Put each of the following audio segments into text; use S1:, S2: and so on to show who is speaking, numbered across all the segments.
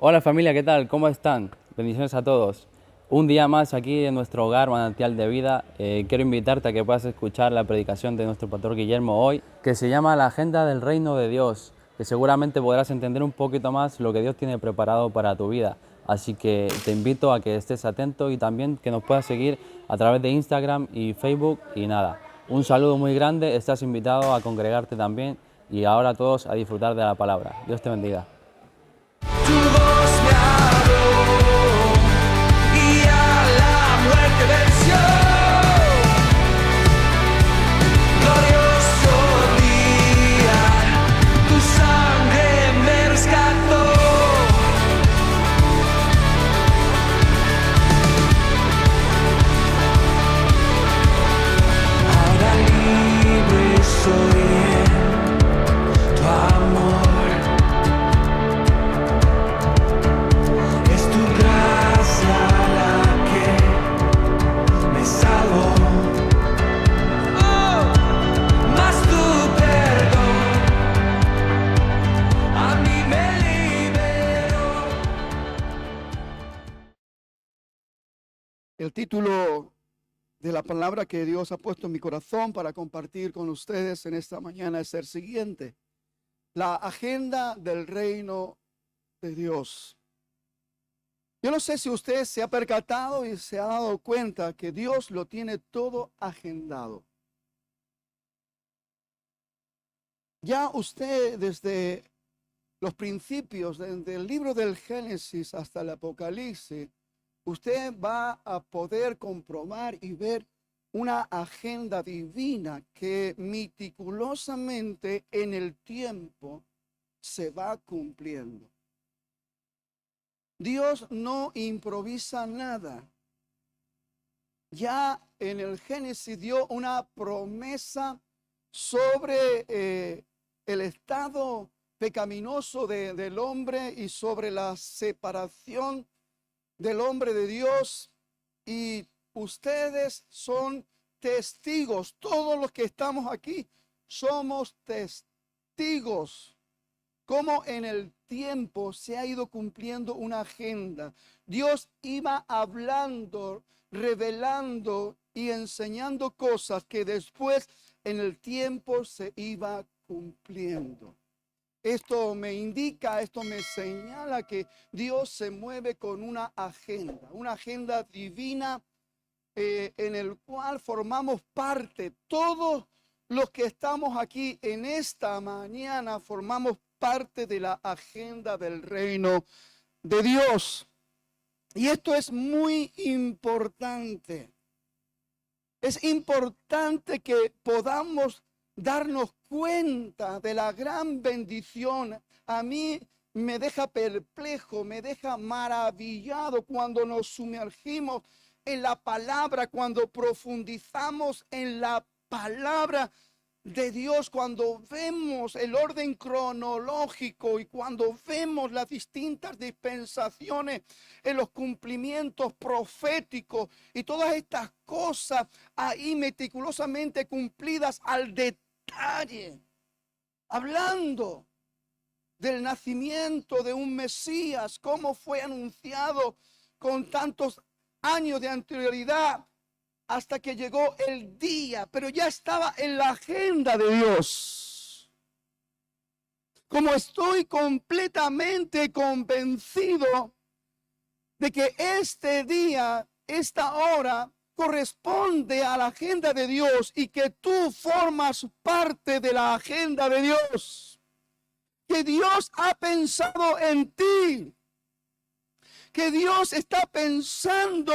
S1: Hola familia, ¿qué tal? ¿Cómo están? Bendiciones a todos. Un día más aquí en nuestro hogar Manantial de Vida. Quiero invitarte a que puedas escuchar la predicación de nuestro pastor Guillermo hoy, que se llama La Agenda del Reino de Dios, que seguramente podrás entender un poquito más lo que Dios tiene preparado para tu vida. Así que te invito a que estés atento y también que nos puedas seguir a través de Instagram y Facebook. Y nada, un saludo muy grande, estás invitado a congregarte también y ahora todos a disfrutar de la palabra. Dios te bendiga.
S2: Tu voz me habló y a la muerte venció. Glorioso día, tu sangre me rescató. Ahora libre soy en tu amor.
S3: El título de la palabra que Dios ha puesto en mi corazón para compartir con ustedes en esta mañana es el siguiente: la agenda del reino de Dios. Yo no sé si usted se ha percatado y se ha dado cuenta que Dios lo tiene todo agendado. Ya usted desde los principios, desde el libro del Génesis hasta el Apocalipsis, usted va a poder comprobar y ver una agenda divina que meticulosamente en el tiempo se va cumpliendo. Dios no improvisa nada. Ya en el Génesis dio una promesa sobre el estado pecaminoso del hombre y sobre la separación del hombre de Dios, y ustedes son testigos. Todos los que estamos aquí somos testigos cómo en el tiempo se ha ido cumpliendo una agenda. Dios iba hablando, revelando y enseñando cosas que después en el tiempo se iba cumpliendo. Esto me indica, esto me señala que Dios se mueve con una agenda divina, en el cual formamos parte. Todos los que estamos aquí en esta mañana formamos parte de la agenda del reino de Dios. Y esto es muy importante. Es importante que podamos darnos cuenta de la gran bendición. A mí me deja perplejo, me deja maravillado cuando nos sumergimos en la palabra, cuando profundizamos en la palabra de Dios, cuando vemos el orden cronológico y cuando vemos las distintas dispensaciones en los cumplimientos proféticos y todas estas cosas ahí meticulosamente cumplidas al detalle, hablando del nacimiento de un Mesías, cómo fue anunciado con tantos años de anterioridad, hasta que llegó el día, pero ya estaba en la agenda de Dios. Como estoy completamente convencido de que este día, esta hora, corresponde a la agenda de Dios y que tú formas parte de la agenda de Dios. Que Dios ha pensado en ti. Que Dios está pensando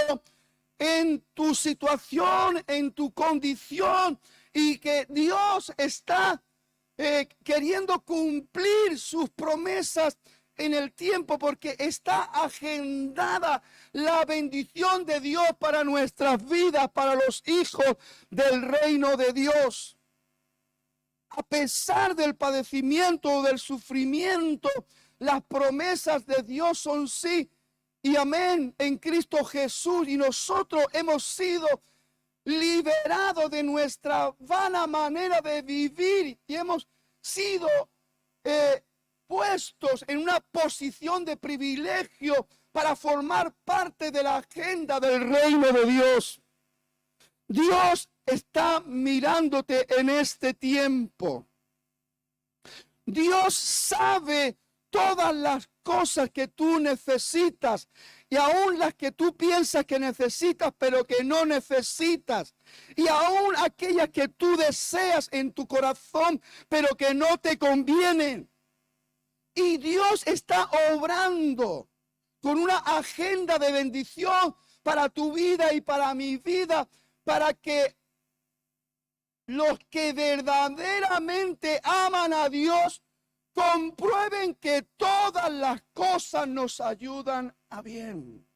S3: en tu situación, en tu condición, y que Dios está queriendo cumplir sus promesas en el tiempo, porque está agendada la bendición de Dios para nuestras vidas, para los hijos del reino de Dios. A pesar del padecimiento, del sufrimiento, las promesas de Dios son sí y amén en Cristo Jesús, y nosotros hemos sido liberados de nuestra vana manera de vivir y hemos sido puestos en una posición de privilegio para formar parte de la agenda del reino de Dios. Dios está mirándote en este tiempo. Dios sabe todas las cosas que tú necesitas y aún las que tú piensas que necesitas pero que no necesitas, y aún aquellas que tú deseas en tu corazón pero que no te convienen. Y Dios está obrando con una agenda de bendición para tu vida y para mi vida, para que los que verdaderamente aman a Dios comprueben que todas las cosas nos ayudan a bien.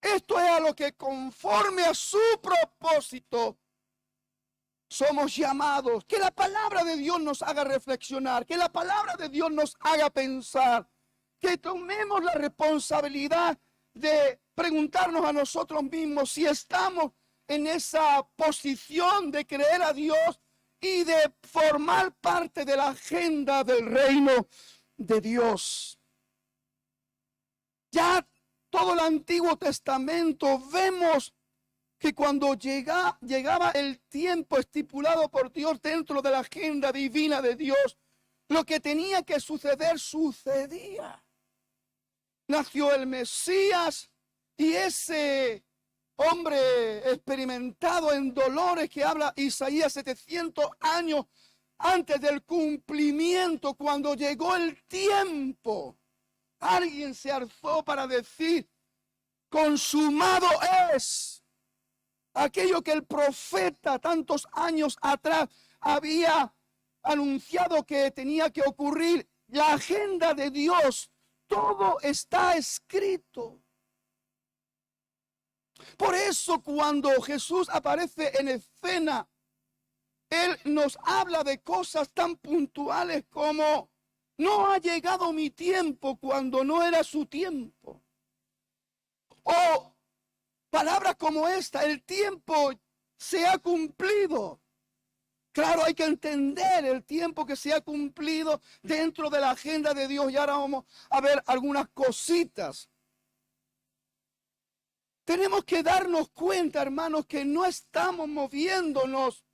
S3: Esto es a lo que conforme a su propósito somos llamados. Que la palabra de Dios nos haga reflexionar, que la palabra de Dios nos haga pensar, que tomemos la responsabilidad de preguntarnos a nosotros mismos si estamos en esa posición de creer a Dios y de formar parte de la agenda del reino de Dios. Ya todo el Antiguo Testamento vemos que cuando llegaba el tiempo estipulado por Dios dentro de la agenda divina de Dios, lo que tenía que suceder sucedía. Nació el Mesías y ese hombre experimentado en dolores que habla Isaías 700 años antes del cumplimiento, cuando llegó el tiempo, alguien se alzó para decir: consumado es. Aquello que el profeta tantos años atrás había anunciado que tenía que ocurrir, la agenda de Dios, todo está escrito. Por eso cuando Jesús aparece en escena, Él nos habla de cosas tan puntuales como: no ha llegado mi tiempo cuando no era su tiempo. O palabras como esta: el tiempo se ha cumplido. Claro, hay que entender el tiempo que se ha cumplido dentro de la agenda de Dios. Y ahora vamos a ver algunas cositas. Tenemos que darnos cuenta, hermanos, que no estamos moviéndonos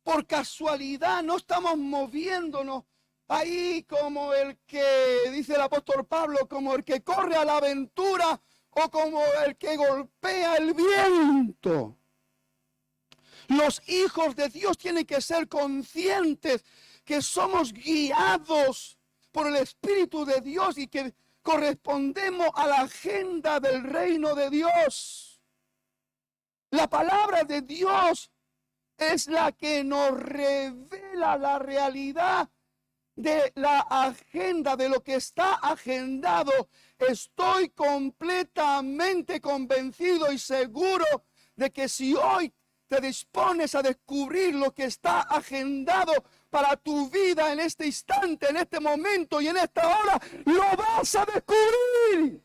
S3: por casualidad, no estamos moviéndonos ahí como el que, dice el apóstol Pablo, como el que corre a la aventura o como el que golpea el viento. Los hijos de Dios tienen que ser conscientes que somos guiados por el Espíritu de Dios y que correspondemos a la agenda del reino de Dios. La palabra de Dios es la que nos revela la realidad de la agenda, de lo que está agendado. Estoy completamente convencido y seguro de que si hoy te dispones a descubrir lo que está agendado para tu vida en este instante, en este momento y en esta hora, lo vas a descubrir.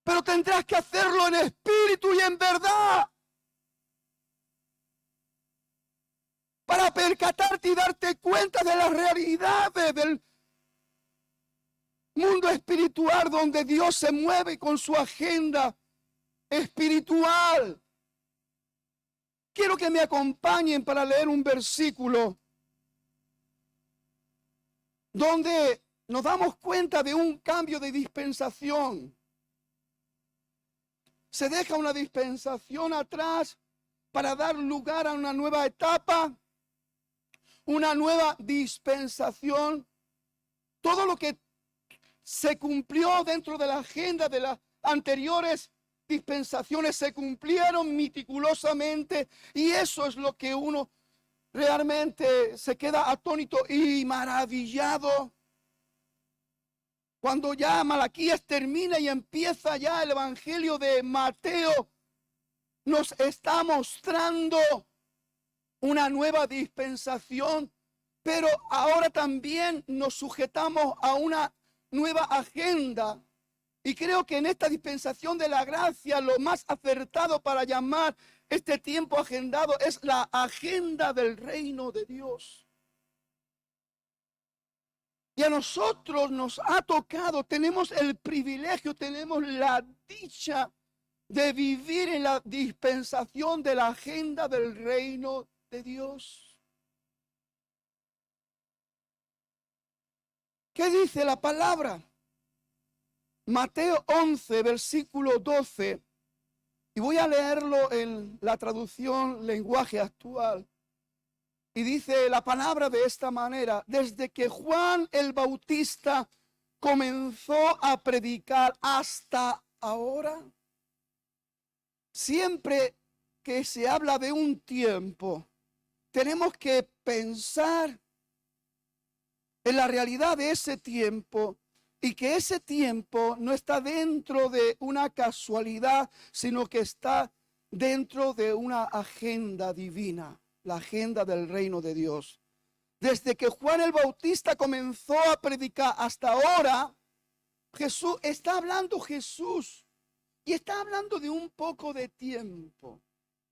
S3: Pero tendrás que hacerlo en espíritu y en verdad, para percatarte y darte cuenta de las realidades del mundo espiritual donde Dios se mueve con su agenda espiritual. Quiero que me acompañen para leer un versículo donde nos damos cuenta de un cambio de dispensación. Se deja una dispensación atrás para dar lugar a una nueva etapa, una nueva dispensación. Todo lo que se cumplió dentro de la agenda de las anteriores dispensaciones se cumplieron meticulosamente, y eso es lo que uno realmente se queda atónito y maravillado. Cuando ya Malaquías termina y empieza ya el Evangelio de Mateo, nos está mostrando una nueva dispensación, pero ahora también nos sujetamos a una nueva agenda Y creo que en esta dispensación de la gracia lo más acertado para llamar este tiempo agendado es la agenda del reino de Dios. Y a nosotros nos ha tocado, tenemos el privilegio, tenemos la dicha de vivir en la dispensación de la agenda del reino de Dios. ¿Qué dice la palabra? Mateo 11, versículo 12, y voy a leerlo en la traducción lenguaje actual. Y dice la palabra de esta manera: desde que Juan el Bautista comenzó a predicar hasta ahora, siempre que se habla de un tiempo, tenemos que pensar en la realidad de ese tiempo y que ese tiempo no está dentro de una casualidad, sino que está dentro de una agenda divina, la agenda del reino de Dios. Desde que Juan el Bautista comenzó a predicar hasta ahora, Jesús está hablando y está hablando de un poco de tiempo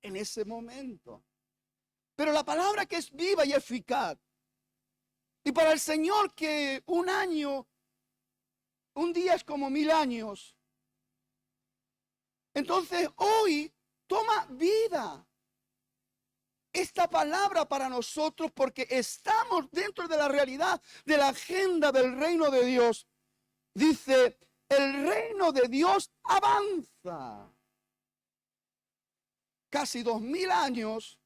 S3: en ese momento. Pero la palabra que es viva y eficaz. Y para el Señor que un día es como 1000 años. Entonces hoy toma vida esta palabra para nosotros porque estamos dentro de la realidad de la agenda del reino de Dios. Dice, el reino de Dios avanza. Casi 2000 años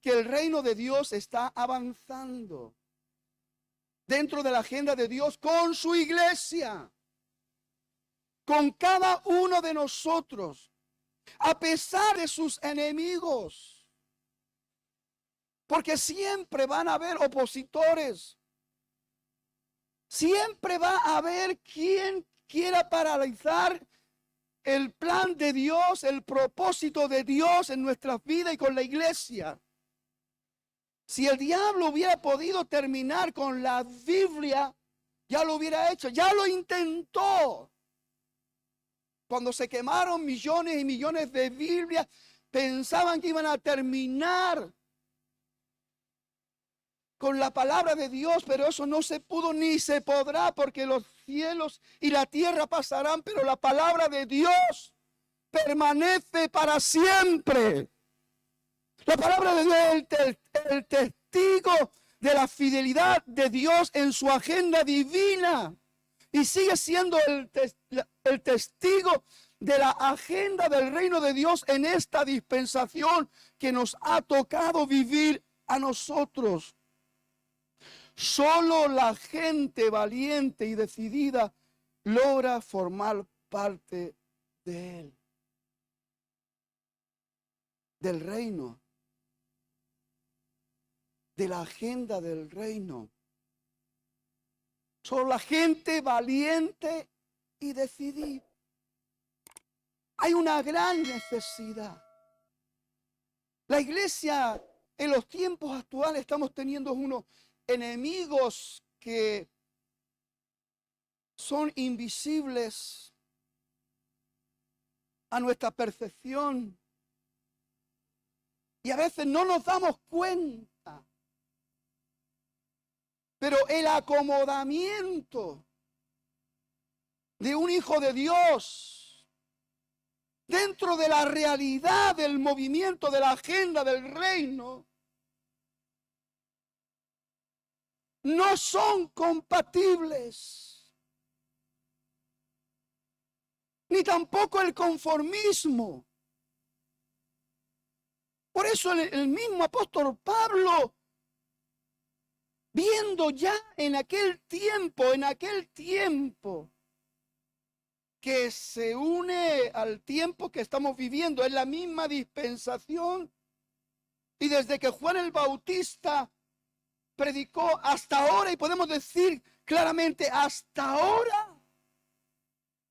S3: que el reino de Dios está avanzando dentro de la agenda de Dios con su iglesia, con cada uno de nosotros, a pesar de sus enemigos, porque siempre van a haber opositores, siempre va a haber quien quiera paralizar el plan de Dios, el propósito de Dios en nuestras vidas y con la iglesia. Si el diablo hubiera podido terminar con la Biblia, ya lo hubiera hecho, ya lo intentó. Cuando se quemaron millones y millones de Biblias, pensaban que iban a terminar con la palabra de Dios, pero eso no se pudo ni se podrá, porque los cielos y la tierra pasarán, pero la palabra de Dios permanece para siempre. La palabra de Dios es el testigo de la fidelidad de Dios en su agenda divina. Y sigue siendo el testigo de la agenda del reino de Dios en esta dispensación que nos ha tocado vivir a nosotros. Solo la gente valiente y decidida logra formar parte de él, del reino, de la agenda del reino. Solo la gente valiente y decidida. Hay una gran necesidad. La iglesia en los tiempos actuales estamos teniendo unos enemigos que son invisibles a nuestra percepción y a veces no nos damos cuenta. Pero el acomodamiento de un hijo de Dios dentro de la realidad del movimiento de la agenda del reino no son compatibles, ni tampoco el conformismo. Por eso el mismo apóstol Pablo, viendo ya en aquel tiempo que se une al tiempo que estamos viviendo, es la misma dispensación, y desde que Juan el Bautista predicó hasta ahora, y podemos decir claramente hasta ahora,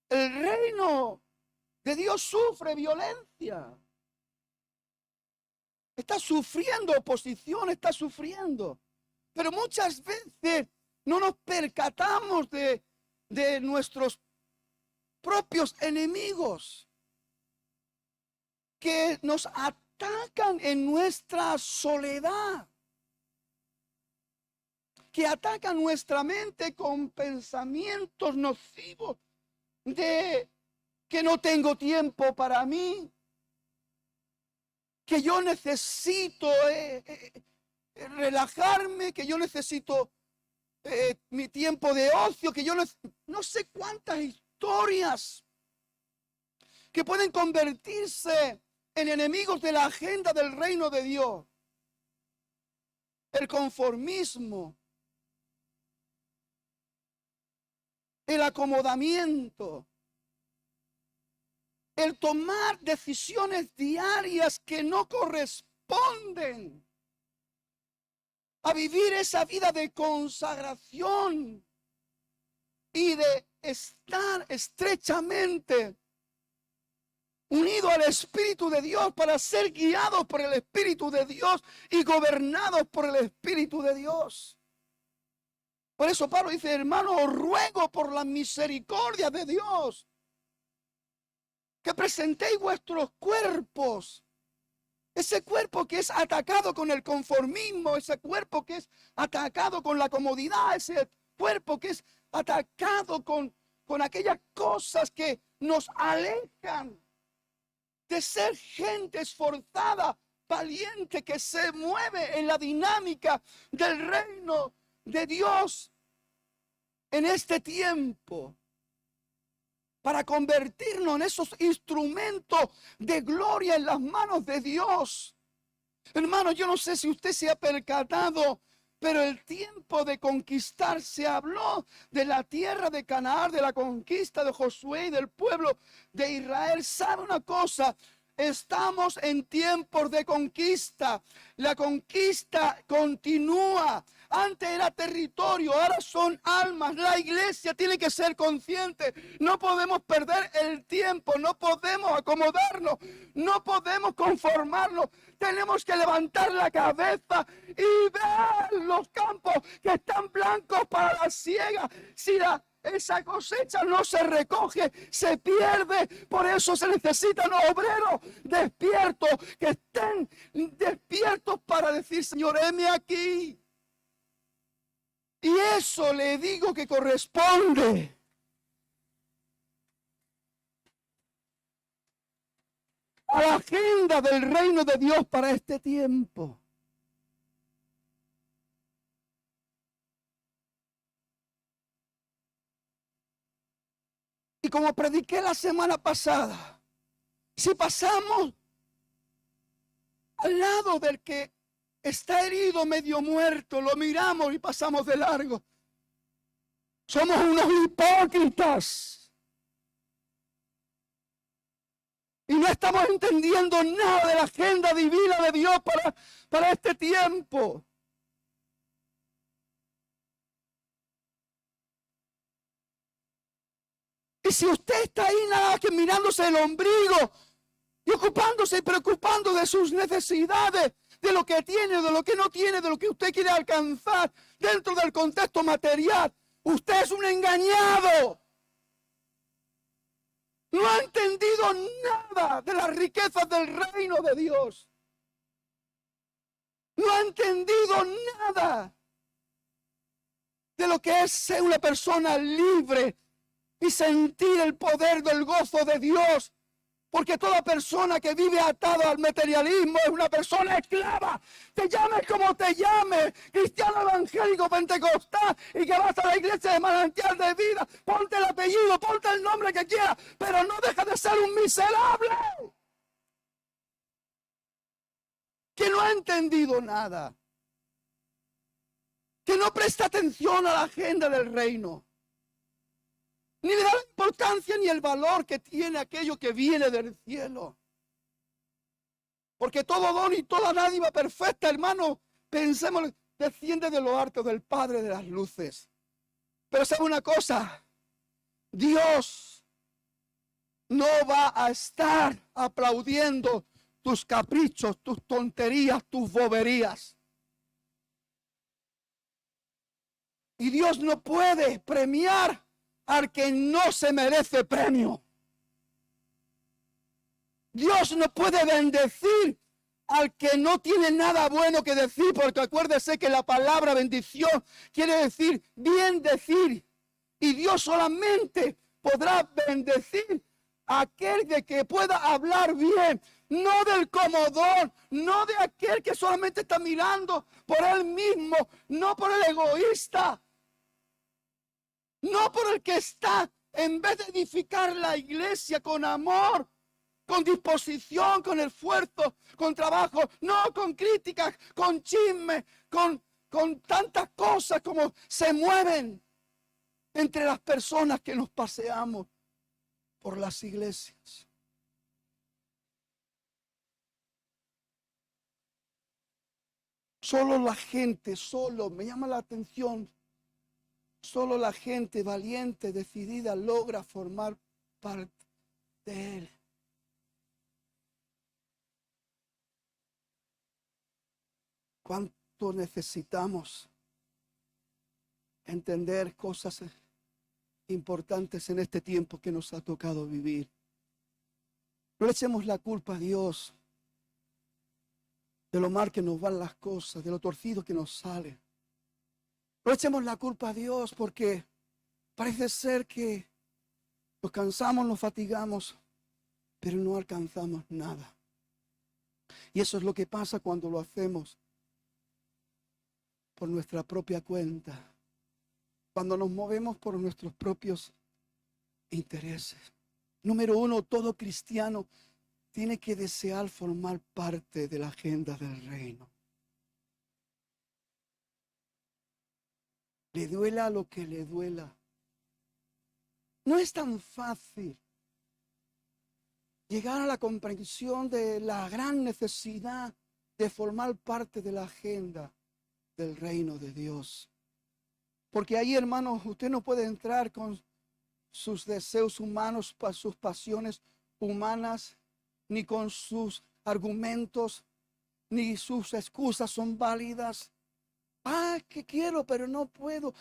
S3: el reino de Dios sufre violencia. Está sufriendo oposición, está sufriendo. Pero muchas veces no nos percatamos de nuestros propios enemigos que nos atacan en nuestra soledad, que atacan nuestra mente con pensamientos nocivos de que no tengo tiempo para mí, que yo necesito relajarme, que yo necesito mi tiempo de ocio, que yo no sé cuántas historias que pueden convertirse en enemigos de la agenda del reino de Dios. El conformismo, el acomodamiento, el tomar decisiones diarias que no corresponden a vivir esa vida de consagración y de estar estrechamente unido al Espíritu de Dios para ser guiados por el Espíritu de Dios y gobernados por el Espíritu de Dios. Por eso Pablo dice, hermano, os ruego por la misericordia de Dios que presentéis vuestros cuerpos. Ese cuerpo que es atacado con el conformismo, ese cuerpo que es atacado con la comodidad, ese cuerpo que es atacado con aquellas cosas que nos alejan de ser gente esforzada, valiente, que se mueve en la dinámica del reino de Dios en este tiempo, para convertirnos en esos instrumentos de gloria en las manos de Dios. Hermano, yo no sé si usted se ha percatado, pero el tiempo de conquistar, se habló de la tierra de Canaán, de la conquista de Josué y del pueblo de Israel. ¿Sabe una cosa? Estamos en tiempos de conquista. La conquista continúa. Antes era territorio, ahora son almas. La iglesia tiene que ser consciente. No podemos perder el tiempo, no podemos acomodarnos, no podemos conformarnos. Tenemos que levantar la cabeza y ver los campos que están blancos para la siega. Si esa cosecha no se recoge, se pierde. Por eso se necesitan obreros despiertos, que estén despiertos para decir, Señor, heme aquí. Y eso le digo que corresponde a la agenda del reino de Dios para este tiempo. Y como prediqué la semana pasada, si pasamos al lado del que está herido, medio muerto, lo miramos y pasamos de largo, somos unos hipócritas. Y no estamos entendiendo nada de la agenda divina de Dios para este tiempo. Y si usted está ahí nada más que mirándose el ombligo y ocupándose y preocupando de sus necesidades, de lo que tiene, de lo que no tiene, de lo que usted quiere alcanzar dentro del contexto material, usted es un engañado. No ha entendido nada de las riquezas del reino de Dios. No ha entendido nada de lo que es ser una persona libre y sentir el poder del gozo de Dios. Porque toda persona que vive atada al materialismo es una persona esclava. Te llames como te llames, cristiano evangélico pentecostal, y que vas a la iglesia de Manantial de Vida, ponte el apellido, ponte el nombre que quieras, pero no deja de ser un miserable que no ha entendido nada, que no presta atención a la agenda del reino, ni le da la importancia ni el valor que tiene aquello que viene del cielo. Porque todo don y toda dádiva perfecta, hermano, pensemos, desciende de lo alto del Padre de las luces. Pero sabe una cosa, Dios no va a estar aplaudiendo tus caprichos, tus tonterías, tus boberías. Y Dios no puede premiar al que no se merece premio. Dios no puede bendecir al que no tiene nada bueno que decir, porque acuérdese que la palabra bendición quiere decir bien decir. Y Dios solamente podrá bendecir a aquel de que pueda hablar bien, no del comodón, no de aquel que solamente está mirando por él mismo, no por el egoísta, no por el que está, en vez de edificar la iglesia con amor, con disposición, con esfuerzo, con trabajo, no con críticas, con chisme, con tantas cosas como se mueven entre las personas que nos paseamos por las iglesias. Solo la gente, me llama la atención, solo la gente valiente, decidida, logra formar parte de él. ¿Cuánto necesitamos entender cosas importantes en este tiempo que nos ha tocado vivir? No le echemos la culpa a Dios de lo mal que nos van las cosas, de lo torcido que nos sale. No le echemos la culpa a Dios porque parece ser que nos cansamos, nos fatigamos, pero no alcanzamos nada. Y eso es lo que pasa cuando lo hacemos por nuestra propia cuenta, cuando nos movemos por nuestros propios intereses. Número uno, todo cristiano tiene que desear formar parte de la agenda del reino. Le duela lo que le duela. No es tan fácil llegar a la comprensión de la gran necesidad de formar parte de la agenda del reino de Dios. Porque ahí, hermanos, usted no puede entrar con sus deseos humanos, sus pasiones humanas, ni con sus argumentos, ni sus excusas son válidas. Que quiero, pero no puedo.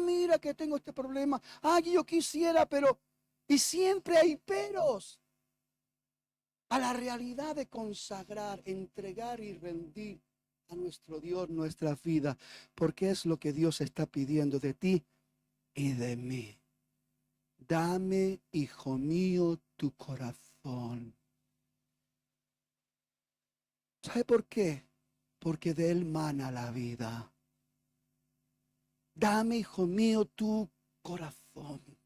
S3: Mira que tengo este problema. Yo quisiera, pero... Y siempre hay peros. A la realidad de consagrar, entregar y rendir a nuestro Dios nuestra vida, porque es lo que Dios está pidiendo de ti y de mí. Dame, hijo mío, tu corazón. ¿Sabe por qué? Porque de él mana la vida. Dame, hijo mío, tu corazón.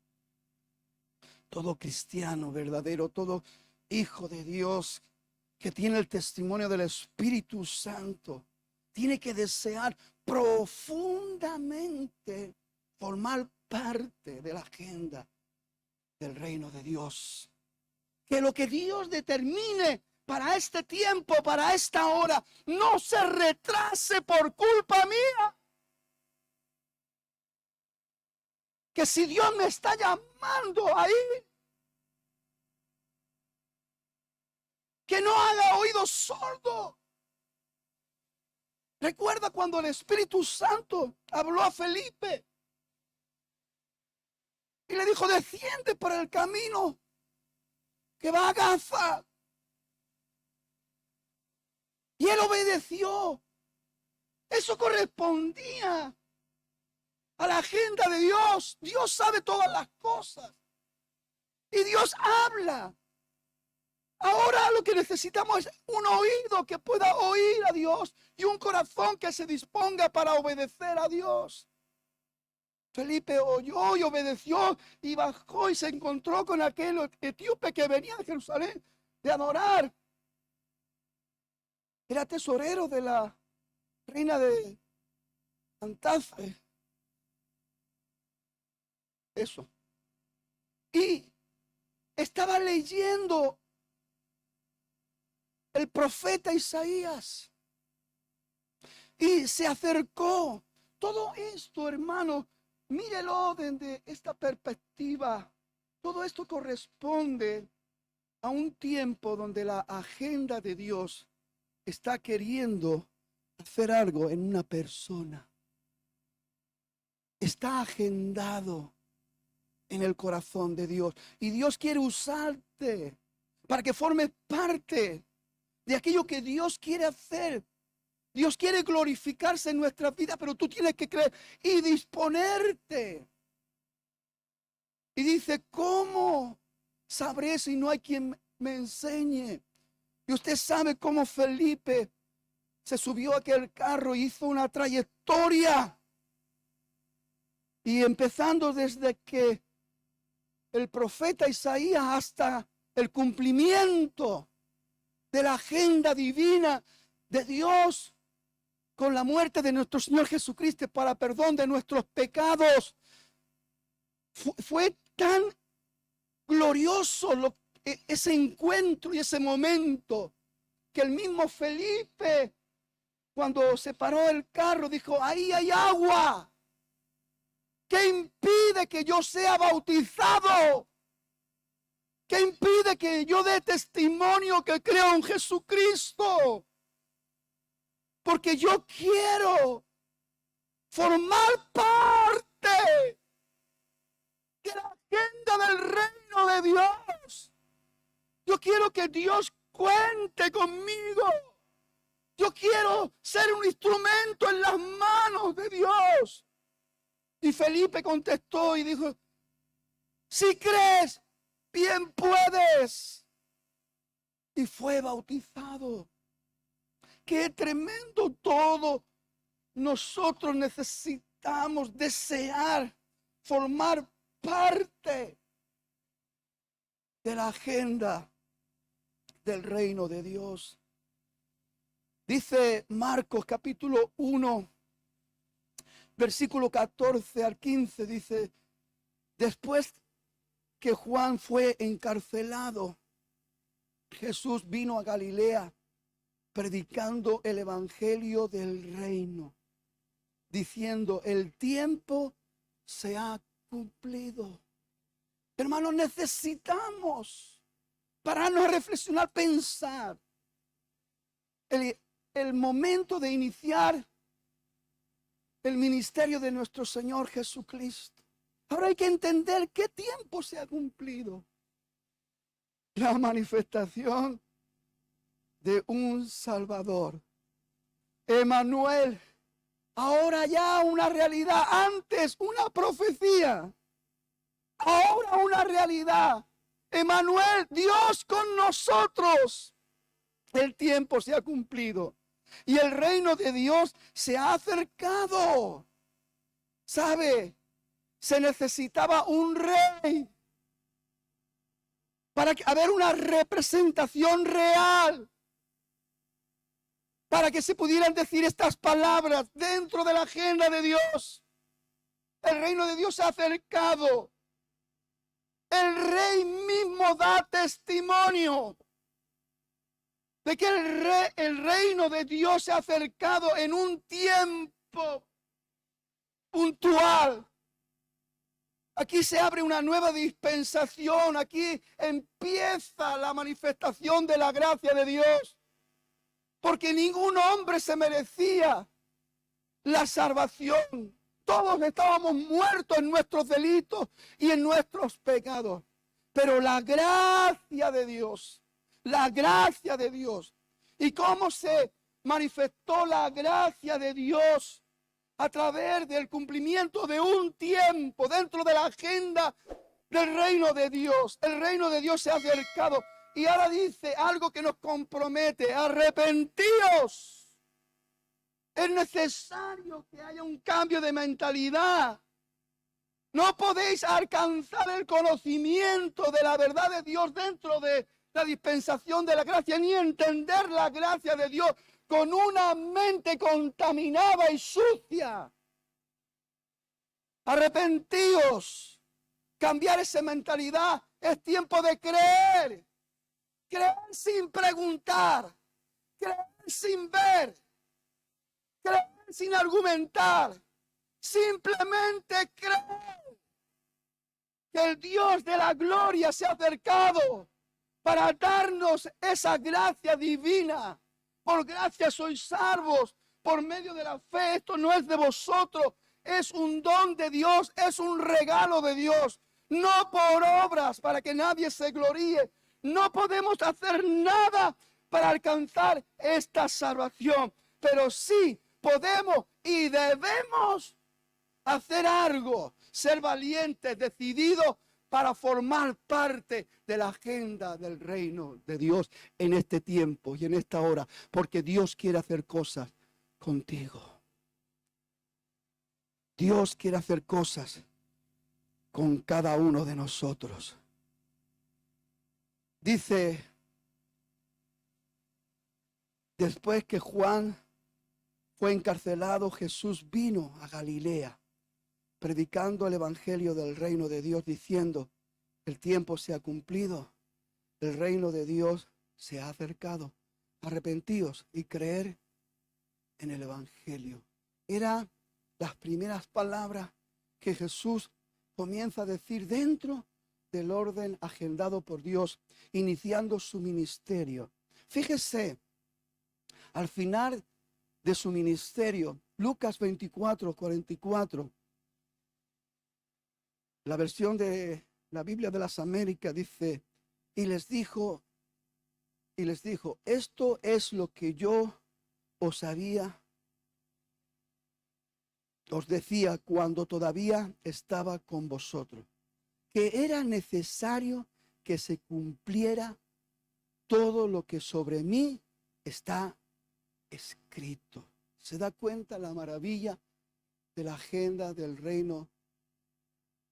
S3: Todo cristiano verdadero, todo hijo de Dios que tiene el testimonio del Espíritu Santo, tiene que desear profundamente formar parte de la agenda del reino de Dios. Que lo que Dios determine para este tiempo, para esta hora, no se retrase por culpa mía. Que si Dios me está llamando ahí, que no haga oído sordo. Recuerda cuando el Espíritu Santo habló a Felipe y le dijo: desciende por el camino que va a Gaza. Y él obedeció. Eso correspondía a la agenda de Dios. Dios sabe todas las cosas. Y Dios habla. Ahora lo que necesitamos es un oído que pueda oír a Dios y un corazón que se disponga para obedecer a Dios. Felipe oyó y obedeció y bajó y se encontró con aquel etíope que venía de Jerusalén de adorar. Era tesorero de la reina de Cantace. Eso. Y estaba leyendo el profeta Isaías. Y se acercó. Todo esto, hermano, mírelo desde esta perspectiva. Todo esto corresponde a un tiempo donde la agenda de Dios está queriendo hacer algo en una persona. Está agendado. en el corazón de Dios. Y Dios quiere usarte para que formes parte de aquello que Dios quiere hacer. Dios quiere glorificarse en nuestra vida, pero tú tienes que creer y disponerte. Y dice, ¿cómo sabré si no hay quien me enseñe? Y usted sabe cómo Felipe se subió a aquel carro y hizo una trayectoria. Y empezando desde que el profeta Isaías hasta el cumplimiento de la agenda divina de Dios con la muerte de nuestro Señor Jesucristo para perdón de nuestros pecados. Fue tan glorioso ese encuentro y ese momento que el mismo Felipe, cuando se paró el carro, dijo, ahí hay agua. ¿Qué impide que yo sea bautizado? ¿Qué impide que yo dé testimonio que creo en Jesucristo? Porque yo quiero formar parte de la agenda del reino de Dios. Yo quiero que Dios cuente conmigo. Yo quiero ser un instrumento en las manos de Dios. Y Felipe contestó y dijo, si crees, bien puedes. Y fue bautizado. Qué tremendo todo. Nosotros necesitamos desear formar parte de la agenda del reino de Dios. Dice Marcos capítulo 1, versículo 14 al 15, dice, después que Juan fue encarcelado, Jesús vino a Galilea predicando el evangelio del reino, diciendo, el tiempo se ha cumplido. Hermanos, necesitamos pararnos a reflexionar, pensar. El momento de iniciar el ministerio de nuestro Señor Jesucristo. Ahora hay que entender qué tiempo se ha cumplido. La manifestación de un Salvador. Emmanuel. Ahora ya una realidad. Antes una profecía. Ahora una realidad. Emmanuel, Dios con nosotros. El tiempo se ha cumplido. Y el reino de Dios se ha acercado. ¿Sabe? Se necesitaba un rey para haber una representación real. Para que se pudieran decir estas palabras dentro de la agenda de Dios. El reino de Dios se ha acercado. El rey mismo da testimonio de que el reino de Dios se ha acercado en un tiempo puntual. Aquí se abre una nueva dispensación. Aquí empieza la manifestación de la gracia de Dios. Porque ningún hombre se merecía la salvación. Todos estábamos muertos en nuestros delitos y en nuestros pecados. Pero la gracia de Dios, la gracia de Dios. ¿Y cómo se manifestó la gracia de Dios? A través del cumplimiento de un tiempo dentro de la agenda del reino de Dios. El reino de Dios se ha acercado. Y ahora dice algo que nos compromete. Arrepentíos. Es necesario que haya un cambio de mentalidad. No podéis alcanzar el conocimiento de la verdad de Dios dentro de la dispensación de la gracia, ni entender la gracia de Dios con una mente contaminada y sucia. Arrepentíos. Cambiar esa mentalidad. Es tiempo de creer. Creer sin preguntar. Creer sin ver. Creer sin argumentar. Simplemente creer que el Dios de la gloria se ha acercado para darnos esa gracia divina. Por gracia sois salvos por medio de la fe. Esto no es de vosotros, es un don de Dios, es un regalo de Dios. no por obras para que nadie se gloríe. No podemos hacer nada para alcanzar esta salvación, pero sí podemos y debemos hacer algo, ser valientes, decididos para formar parte de la agenda del reino de Dios en este tiempo y en esta hora, porque Dios quiere hacer cosas contigo. Dios quiere hacer cosas con cada uno de nosotros. Dice, después que Juan fue encarcelado, Jesús vino a Galilea, predicando el evangelio del reino de Dios, diciendo, el tiempo se ha cumplido, el reino de Dios se ha acercado. Arrepentíos y creer en el evangelio. Eran las primeras palabras que Jesús comienza a decir dentro del orden agendado por Dios, iniciando su ministerio. Fíjese, al final de su ministerio, Lucas 24, 44, la versión de la Biblia de las Américas dice, y les dijo, esto es lo que yo os decía cuando todavía estaba con vosotros, que era necesario que se cumpliera todo lo que sobre mí está escrito. ¿Se da cuenta la maravilla de la agenda del reino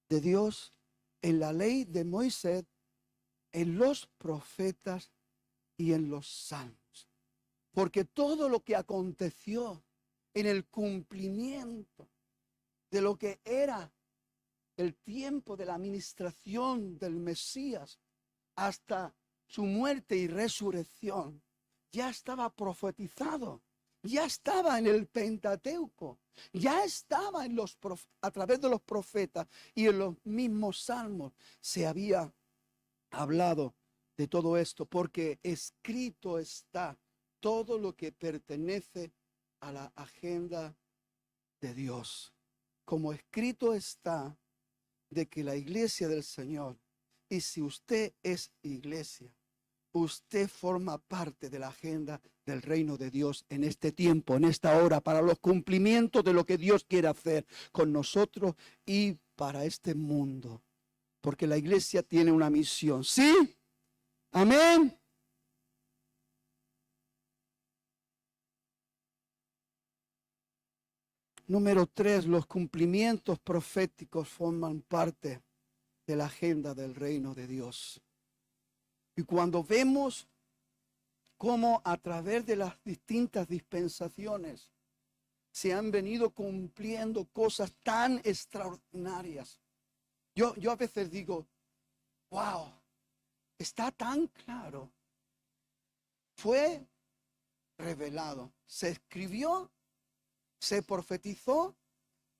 S3: de Dios? En la ley de Moisés, en los profetas y en los salmos. Porque todo lo que aconteció en el cumplimiento de lo que era el tiempo de la administración del Mesías hasta su muerte y resurrección, ya estaba profetizado, ya estaba en el Pentateuco, ya estaba a través de los profetas y en los mismos salmos se había hablado de todo esto, porque escrito está todo lo que pertenece a la agenda de Dios. Como escrito está de que la iglesia del Señor, y si usted es iglesia, usted forma parte de la agenda del reino de Dios en este tiempo, en esta hora, para los cumplimientos de lo que Dios quiere hacer con nosotros y para este mundo. Porque la iglesia tiene una misión. ¿Sí? Amén. Número 3, los cumplimientos proféticos forman parte de la agenda del reino de Dios. Y cuando vemos cómo a través de las distintas dispensaciones se han venido cumpliendo cosas tan extraordinarias, yo a veces digo, wow, está tan claro. Fue revelado, se escribió, se profetizó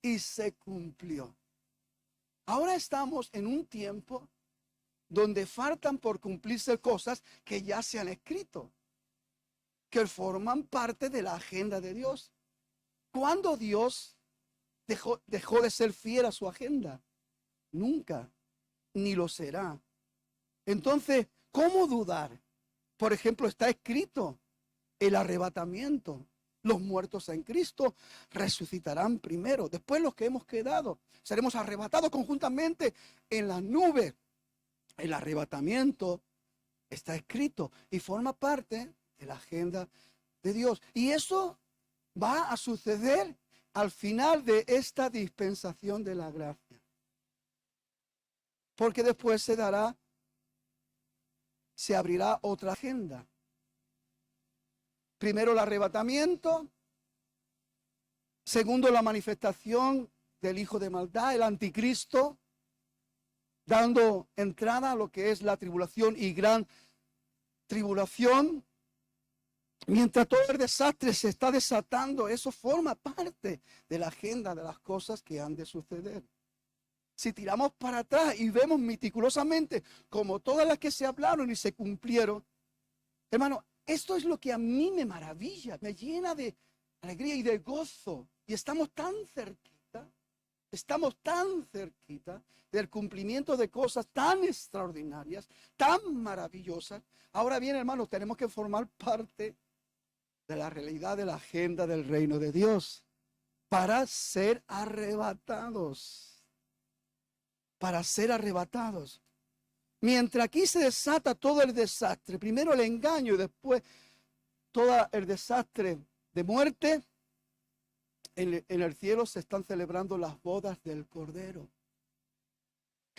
S3: y se cumplió. Ahora estamos en un tiempo donde faltan por cumplirse cosas que ya se han escrito, que forman parte de la agenda de Dios. ¿Cuándo Dios dejó de ser fiel a su agenda? Nunca, ni lo será. Entonces, ¿cómo dudar? Por ejemplo, está escrito el arrebatamiento. Los muertos en Cristo resucitarán primero. Después los que hemos quedado seremos arrebatados conjuntamente en las nubes. El arrebatamiento está escrito y forma parte de la agenda de Dios. Y eso va a suceder al final de esta dispensación de la gracia. Porque después se abrirá otra agenda. Primero el arrebatamiento, segundo la manifestación del hijo de maldad, el anticristo, dando entrada a lo que es la tribulación y gran tribulación. Mientras todo el desastre se está desatando, eso forma parte de la agenda de las cosas que han de suceder. Si tiramos para atrás y vemos meticulosamente como todas las que se hablaron y se cumplieron, hermano, esto es lo que a mí me maravilla, me llena de alegría y de gozo. Y estamos tan cerquita Estamos tan cerquita del cumplimiento de cosas tan extraordinarias, tan maravillosas. Ahora bien, hermanos, tenemos que formar parte de la realidad de la agenda del reino de Dios para ser arrebatados. Para ser arrebatados. Mientras aquí se desata todo el desastre, primero el engaño y después todo el desastre de muerte, en el cielo se están celebrando las bodas del Cordero.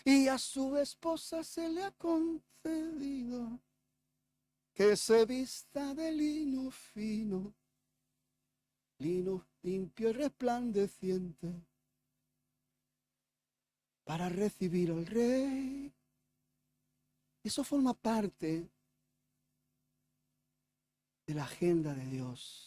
S3: Y a su esposa se le ha concedido que se vista de lino fino, lino limpio y resplandeciente, para recibir al Rey. Eso forma parte de la agenda de Dios.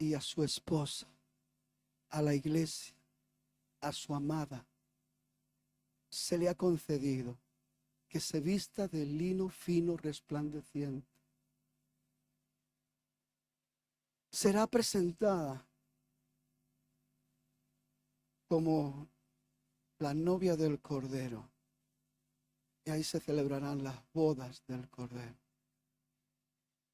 S3: Y a su esposa, a la iglesia, a su amada, se le ha concedido que se vista de lino fino resplandeciente. Será presentada como la novia del Cordero. Y ahí se celebrarán las bodas del Cordero.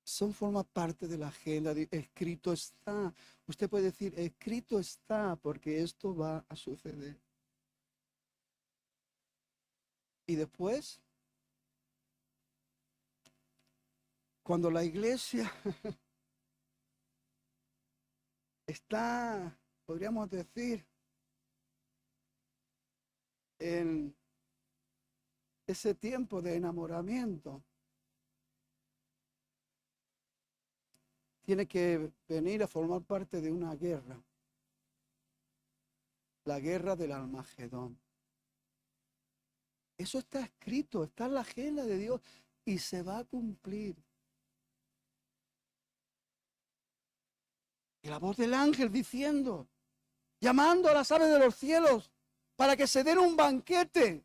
S3: Son forma parte de la agenda. Escrito está. Usted puede decir, escrito está, porque esto va a suceder. Y después, cuando la iglesia está, podríamos decir, en ese tiempo de enamoramiento, tiene que venir a formar parte de una guerra, la guerra del Armagedón. Eso está escrito, está en la agenda de Dios y se va a cumplir. Y la voz del ángel diciendo, llamando a las aves de los cielos para que se den un banquete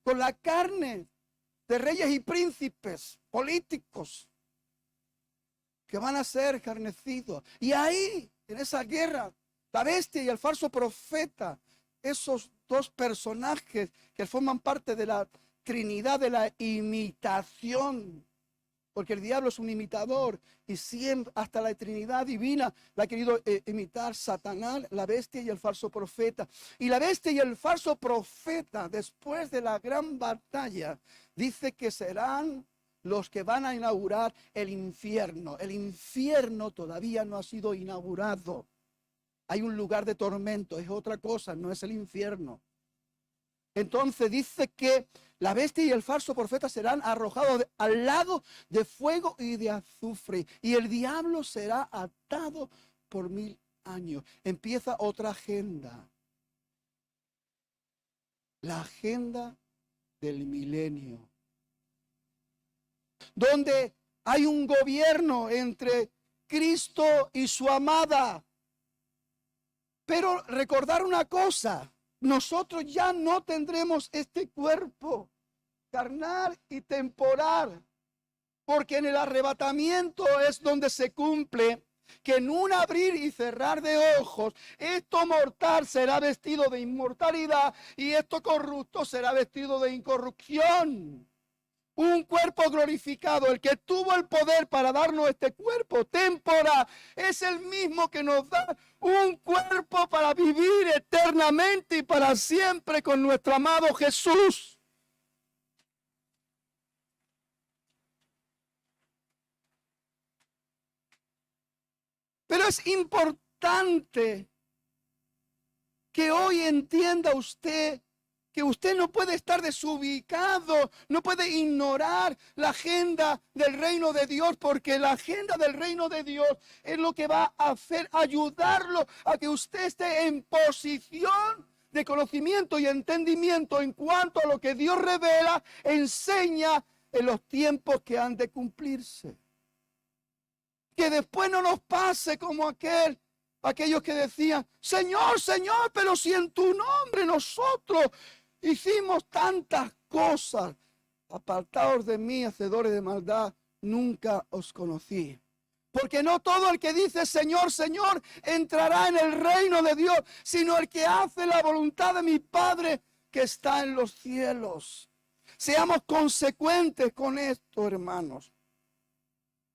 S3: con la carne de reyes y príncipes políticos que van a ser escarnecidos. Y ahí, en esa guerra, la bestia y el falso profeta, esos dos personajes que forman parte de la Trinidad de la imitación, porque el diablo es un imitador y siempre hasta la Trinidad divina la ha querido imitar Satanás, la bestia y el falso profeta. Y la bestia y el falso profeta, después de la gran batalla, dice que serán los que van a inaugurar el infierno. El infierno todavía no ha sido inaugurado. Hay un lugar de tormento, es otra cosa, no es el infierno. Entonces dice que la bestia y el falso profeta serán arrojados al lago de fuego y de azufre. Y el diablo será atado por 1000 años. Empieza otra agenda. La agenda del milenio. Donde hay un gobierno entre Cristo y su amada. Pero recordar una cosa, nosotros ya no tendremos este cuerpo carnal y temporal, porque en el arrebatamiento es donde se cumple que en un abrir y cerrar de ojos, esto mortal será vestido de inmortalidad y esto corrupto será vestido de incorrupción. Un cuerpo glorificado, el que tuvo el poder para darnos este cuerpo temporal, es el mismo que nos da un cuerpo para vivir eternamente y para siempre con nuestro amado Jesús. Pero es importante que hoy entienda usted que usted no puede estar desubicado, no puede ignorar la agenda del reino de Dios, porque la agenda del reino de Dios es lo que va a hacer, ayudarlo a que usted esté en posición de conocimiento y entendimiento en cuanto a lo que Dios revela, enseña en los tiempos que han de cumplirse. Que después no nos pase como aquellos que decían, Señor, Señor, pero si en tu nombre nosotros hicimos tantas cosas. Apartaos de mí, hacedores de maldad, nunca os conocí. Porque no todo el que dice Señor, Señor, entrará en el reino de Dios, sino el que hace la voluntad de mi Padre que está en los cielos. Seamos consecuentes con esto, hermanos.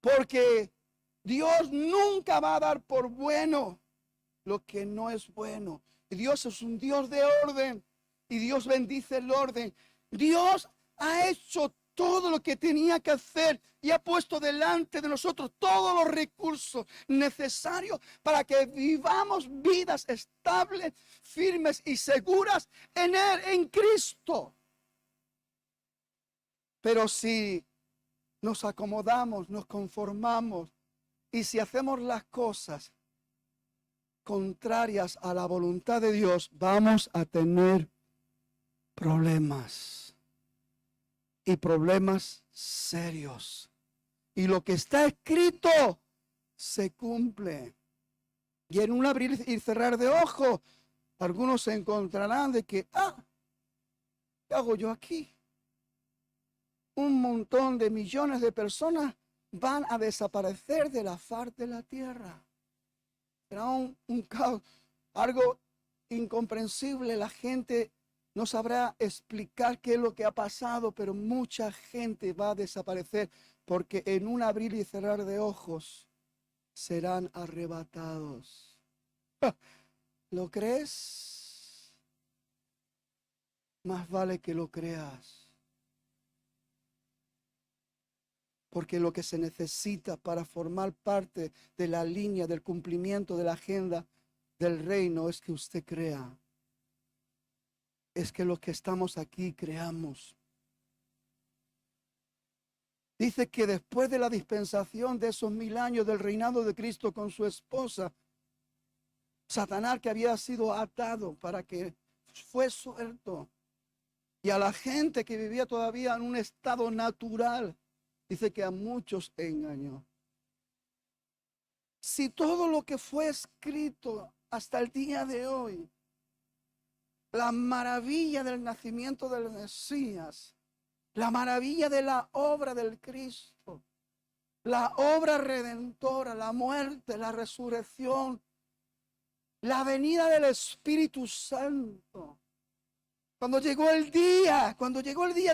S3: Porque Dios nunca va a dar por bueno lo que no es bueno. Y Dios es un Dios de orden. Y Dios bendice el orden. Dios ha hecho todo lo que tenía que hacer y ha puesto delante de nosotros todos los recursos necesarios para que vivamos vidas estables, firmes y seguras en Él, en Cristo. Pero si nos acomodamos, nos conformamos y si hacemos las cosas contrarias a la voluntad de Dios, vamos a tener problemas. Y problemas serios. Y lo que está escrito se cumple. Y en un abrir y cerrar de ojos, algunos se encontrarán de que, ¿qué hago yo aquí? Un montón de millones de personas van a desaparecer de la faz de la tierra. Será un caos, algo incomprensible. La gente no sabrá explicar qué es lo que ha pasado, pero mucha gente va a desaparecer porque en un abrir y cerrar de ojos serán arrebatados. ¿Lo crees? Más vale que lo creas. Porque lo que se necesita para formar parte de la línea del cumplimiento de la agenda del reino es que usted crea. Es que los que estamos aquí creamos. Dice que después de la dispensación de esos 1000 años del reinado de Cristo con su esposa, Satanás, que había sido atado para que fue suelto, y a la gente que vivía todavía en un estado natural, dice que a muchos engañó. Si todo lo que fue escrito hasta el día de hoy, la maravilla del nacimiento del Mesías, la maravilla de la obra del Cristo, la obra redentora, la muerte, la resurrección, la venida del Espíritu Santo. Cuando llegó el día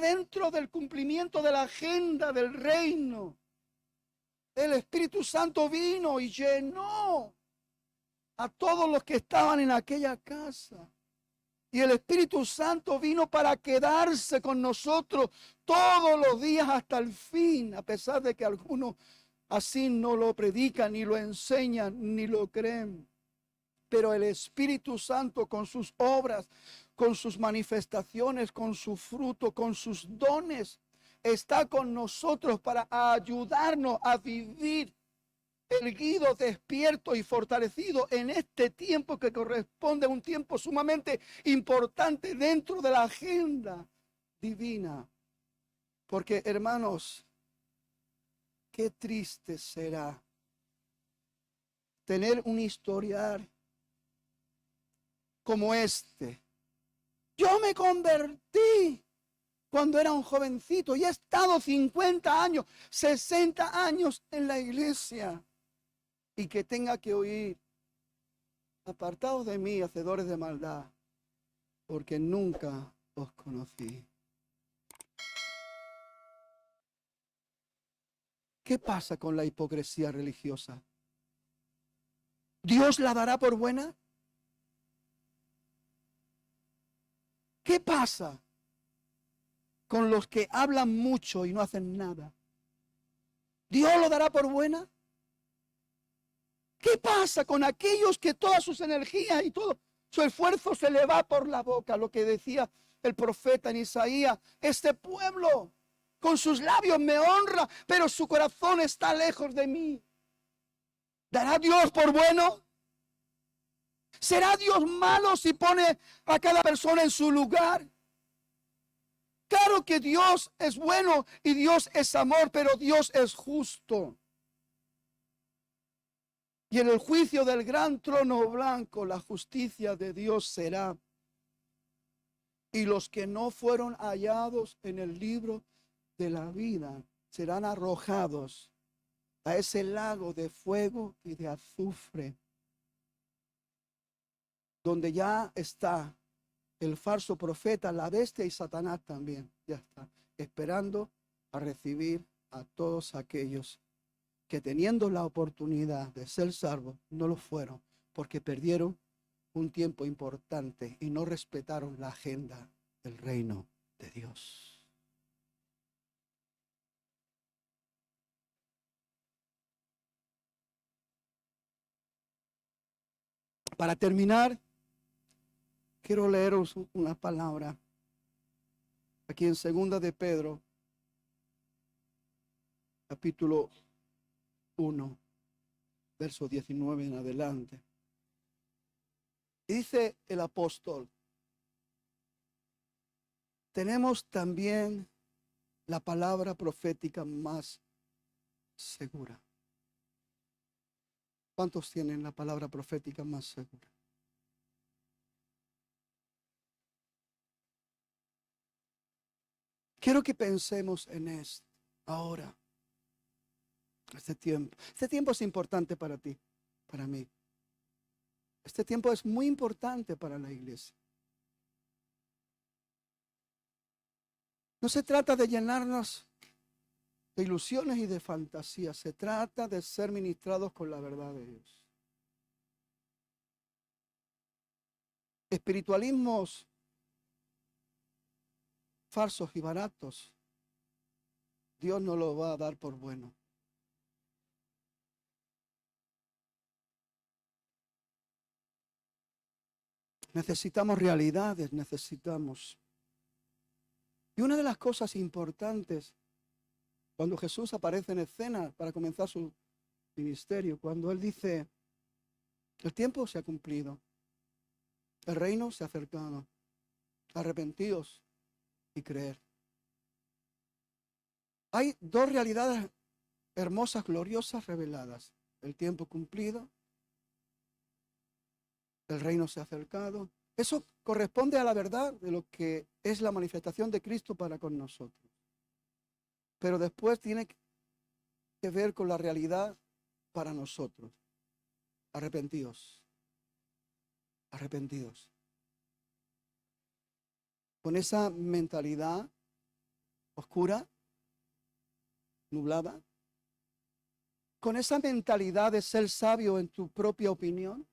S3: dentro del cumplimiento de la agenda del reino, el Espíritu Santo vino y llenó a todos los que estaban en aquella casa. Y el Espíritu Santo vino para quedarse con nosotros todos los días hasta el fin, a pesar de que algunos así no lo predican, ni lo enseñan, ni lo creen. Pero el Espíritu Santo con sus obras, con sus manifestaciones, con su fruto, con sus dones, está con nosotros para ayudarnos a vivir erguido, despierto y fortalecido en este tiempo que corresponde a un tiempo sumamente importante dentro de la agenda divina. Porque, hermanos, qué triste será tener un historial como este. Yo me convertí cuando era un jovencito y he estado 50 años, 60 años en la iglesia. Y que tenga que oír, apartaos de mí, hacedores de maldad, porque nunca os conocí. ¿Qué pasa con la hipocresía religiosa? ¿Dios la dará por buena? ¿Qué pasa con los que hablan mucho y no hacen nada? ¿Dios lo dará por buena? ¿Qué pasa con aquellos que todas sus energías y todo su esfuerzo se le va por la boca? Lo que decía el profeta en Isaías: este pueblo con sus labios me honra, pero su corazón está lejos de mí. ¿Dará Dios por bueno? ¿Será Dios malo si pone a cada persona en su lugar? Claro que Dios es bueno y Dios es amor, pero Dios es justo. Y en el juicio del gran trono blanco, la justicia de Dios será. Y los que no fueron hallados en el libro de la vida serán arrojados a ese lago de fuego y de azufre, donde ya está el falso profeta, la bestia y Satanás también. Ya está esperando a recibir a todos aquellos que, teniendo la oportunidad de ser salvos, no lo fueron, porque perdieron un tiempo importante y no respetaron la agenda del reino de Dios. Para terminar, quiero leeros una palabra aquí en Segunda de Pedro, capítulo 1, verso 19 en adelante. Dice el apóstol: tenemos también la palabra profética más segura. ¿Cuántos tienen la palabra profética más segura? Quiero que pensemos en esto ahora. Este tiempo es importante para ti, para mí. Este tiempo es muy importante para la iglesia. No se trata de llenarnos de ilusiones y de fantasías. Se trata de ser ministrados con la verdad de Dios. Espiritualismos falsos y baratos, Dios no lo va a dar por bueno. Necesitamos realidades, necesitamos. Y una de las cosas importantes cuando Jesús aparece en escena para comenzar su ministerio, cuando Él dice: el tiempo se ha cumplido, el reino se ha acercado, arrepentidos y creer. Hay dos realidades hermosas, gloriosas, reveladas: el tiempo cumplido, el reino se ha acercado. Eso corresponde a la verdad de lo que es la manifestación de Cristo para con nosotros. Pero después tiene que ver con la realidad para nosotros. Arrepentidos. Arrepentidos. Con esa mentalidad oscura, nublada, con esa mentalidad de ser sabio en tu propia opinión,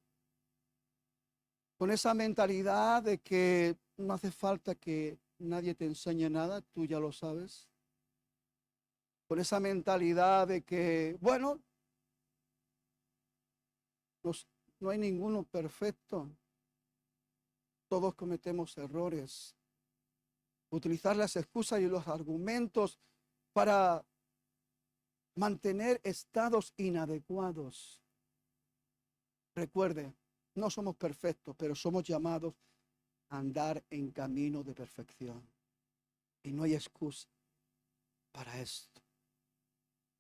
S3: con esa mentalidad de que no hace falta que nadie te enseñe nada, tú ya lo sabes, con esa mentalidad de que, bueno, no hay ninguno perfecto, todos cometemos errores. Utilizar las excusas y los argumentos para mantener estados inadecuados. Recuerde, no somos perfectos, pero somos llamados a andar en camino de perfección. Y no hay excusa para esto.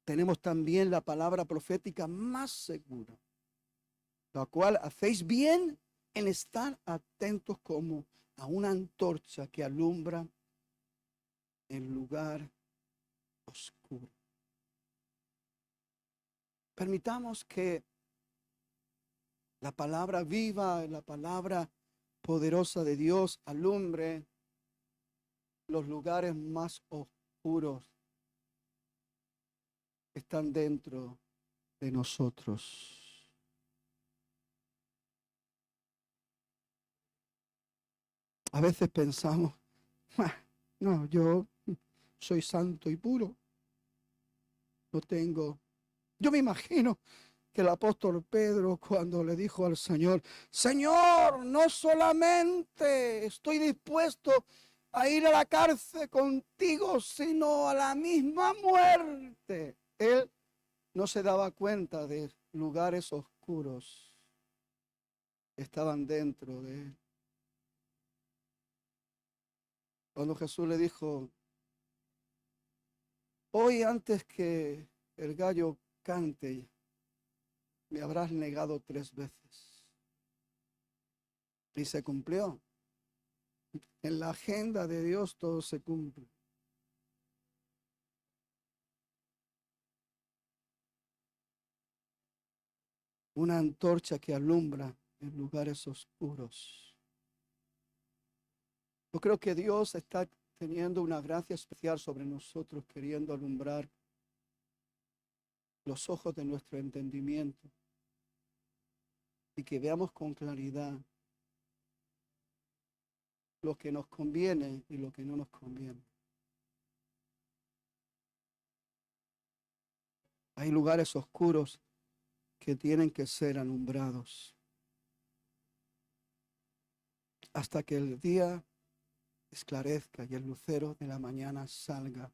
S3: Tenemos también la palabra profética más segura, la cual hacéis bien en estar atentos como a una antorcha que alumbra en lugar oscuro. Permitamos que la palabra viva, la palabra poderosa de Dios alumbre los lugares más oscuros que están dentro de nosotros. A veces pensamos: no, yo soy santo y puro. No tengo. Yo me imagino que el apóstol Pedro, cuando le dijo al Señor: Señor, no solamente estoy dispuesto a ir a la cárcel contigo, sino a la misma muerte. Él no se daba cuenta de lugares oscuros que estaban dentro de él. Cuando Jesús le dijo: hoy antes que el gallo cante, me habrás negado 3 veces. Y se cumplió. En la agenda de Dios todo se cumple. una antorcha que alumbra en lugares oscuros. Yo creo que Dios está teniendo una gracia especial sobre nosotros, queriendo alumbrar los ojos de nuestro entendimiento y que veamos con claridad lo que nos conviene y lo que no nos conviene. Hay lugares oscuros que tienen que ser alumbrados hasta que el día esclarezca y el lucero de la mañana salga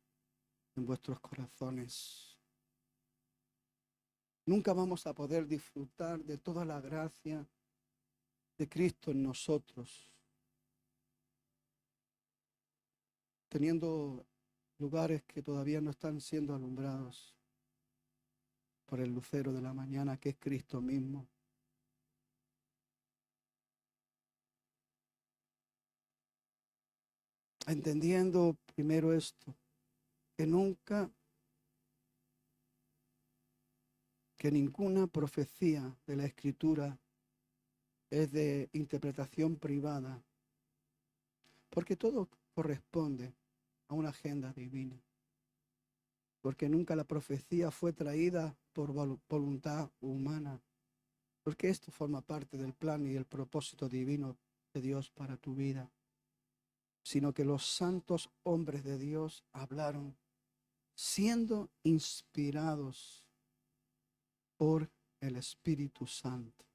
S3: en vuestros corazones. Nunca vamos a poder disfrutar de toda la gracia de Cristo en nosotros, teniendo lugares que todavía no están siendo alumbrados por el lucero de la mañana, que es Cristo mismo. Entendiendo primero esto, que ninguna profecía de la Escritura es de interpretación privada, porque todo corresponde a una agenda divina, porque nunca la profecía fue traída por voluntad humana, porque esto forma parte del plan y el propósito divino de Dios para tu vida, sino que los santos hombres de Dios hablaron siendo inspirados por el Espíritu Santo.